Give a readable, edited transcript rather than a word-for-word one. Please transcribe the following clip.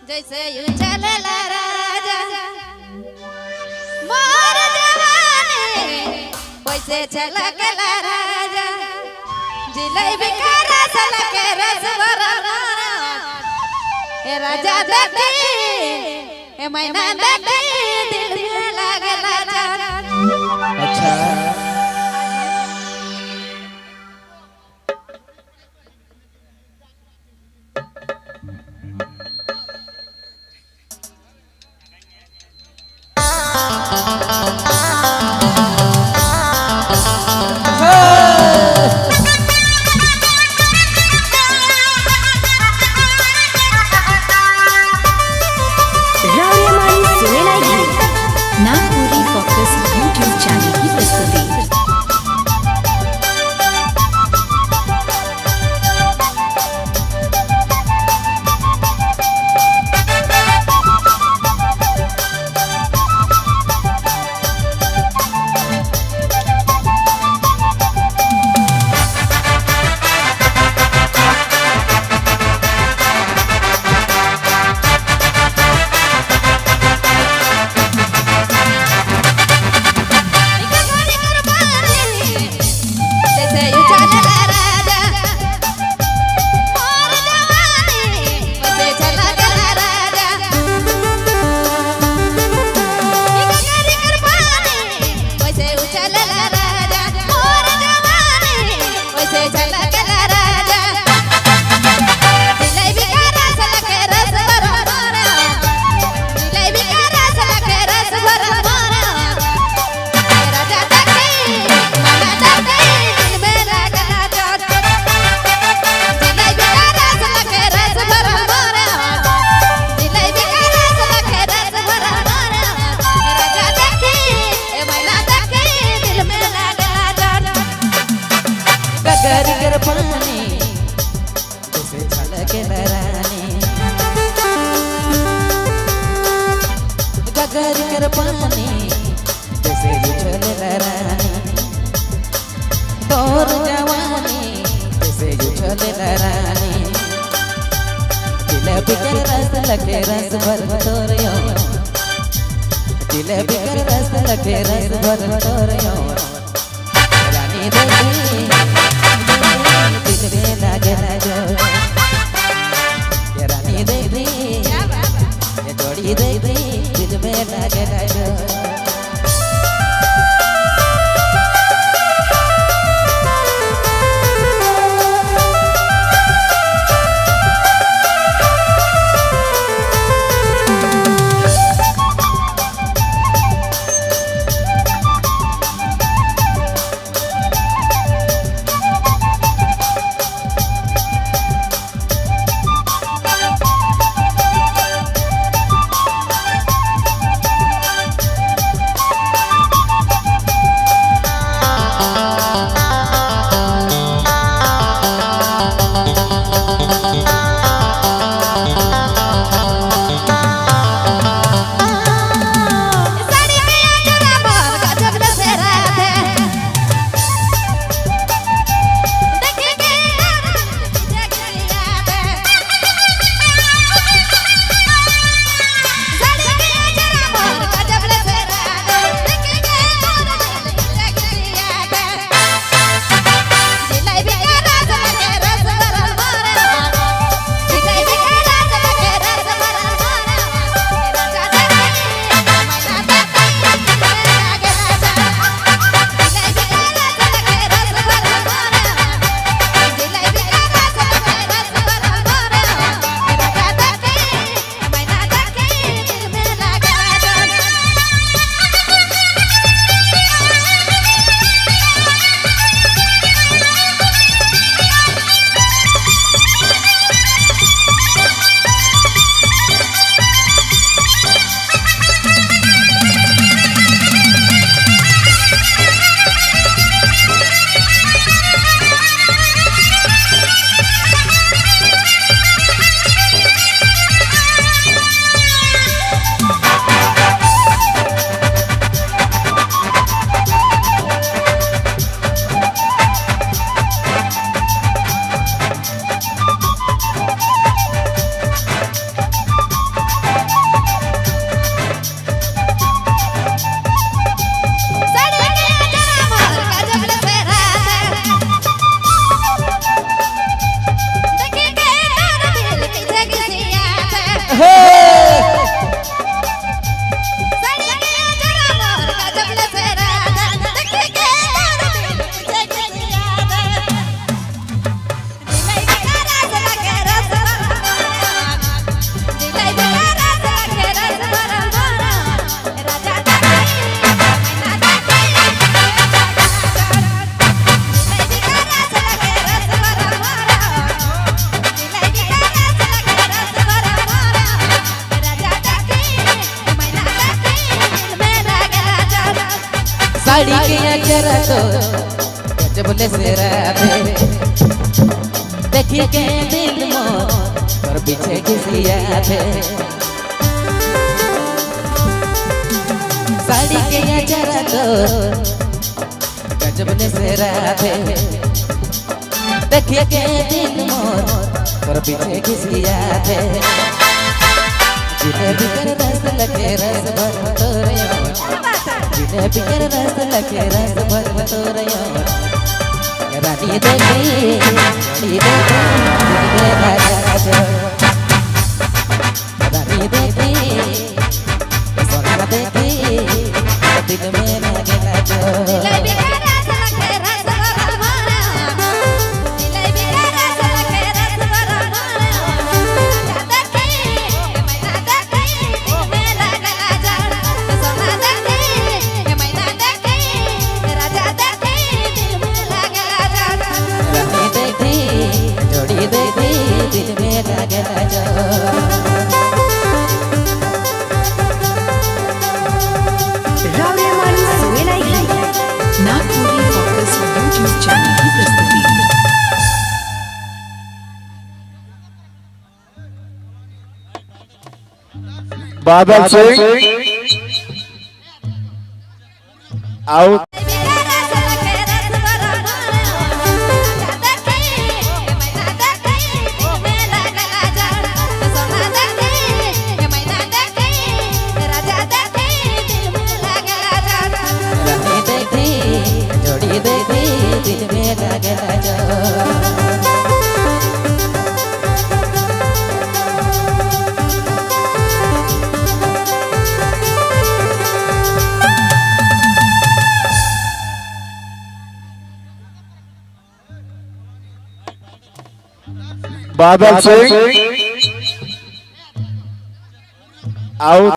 जैसे यूं चलेला राजा मोर जवानी वैसे चलकेला राजा जिलेबी का रस लगे रसवरा ए राजा देखी ए मैना देखी दिल में लागला जान। अच्छा नागपुरी फोकस यूट्यूब चैनल की प्रस्तुति। गगर पानी जैसे छलके रानी गगर पानी जैसे उछले रानी तोर जवानी जैसे उछले रानी जिलेबी के रस लगे रस भर तोरियो जिलेबी के रस लगे रस भर तोरियो रानी देवी दिल में लागला जो ये रानी देवी ये जोड़ी देवी दिल में लागला जो साड़ी के अचरा तो गजब ले राधे देखी के दिल मोर पर पीछे किसिया थे साड़ी के अचरा तो गजब ले राधे देखी के दिल मोर पर पीछे किसिया थे जिलेबी कर रस लगे रस भर तोरे जिलेबी कर रस लगे रस भर तोरे रानी देखी रानी देखी सोना देखी दिल में लगे जो दिल में लगला जो रावरेमाली सोयलाई नागपुरी फोकस यूट्यूब चैनल की प्रस्तुति बादल सिंह आउट दिल में लगला जो बादल सिंह आउट